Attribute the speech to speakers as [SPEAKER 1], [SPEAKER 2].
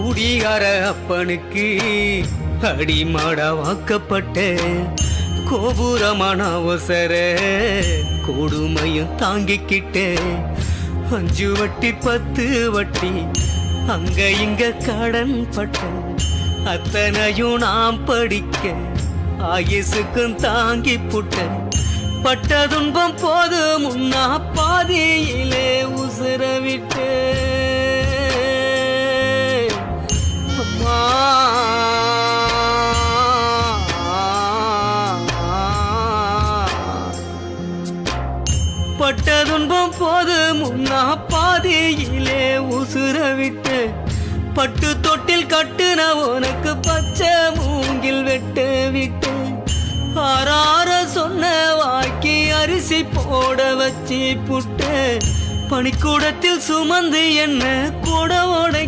[SPEAKER 1] குடிகார அப்பனுக்கு அடிமாடா வாக்கப்பட்ட கோபுரமான அவசர கொடுமையும் தாங்கிக்கிட்ட 5 வட்டி 10 வட்டி அங்க இங்க கடன் பட்ட அத்தனையும் நாம் படிக்க ஆயுசுக்கும் தாங்கி புட்ட பட்ட துன்பம் போது முன்னா பாதியிலே உசுர விட்டு அம்மா பட்ட துன்பம் போது முன்னா பாதியிலே உசுர விட்டு பட்டு தொட்டில் கட்டுன உனக்கு பச்சை மூங்கில் வெட்டு விட்டு ஆறார சொன்ன வாக்கி அரிசி போட வச்சு புட்டு பனிக்கூடத்தில் சுமந்து என்ன கூட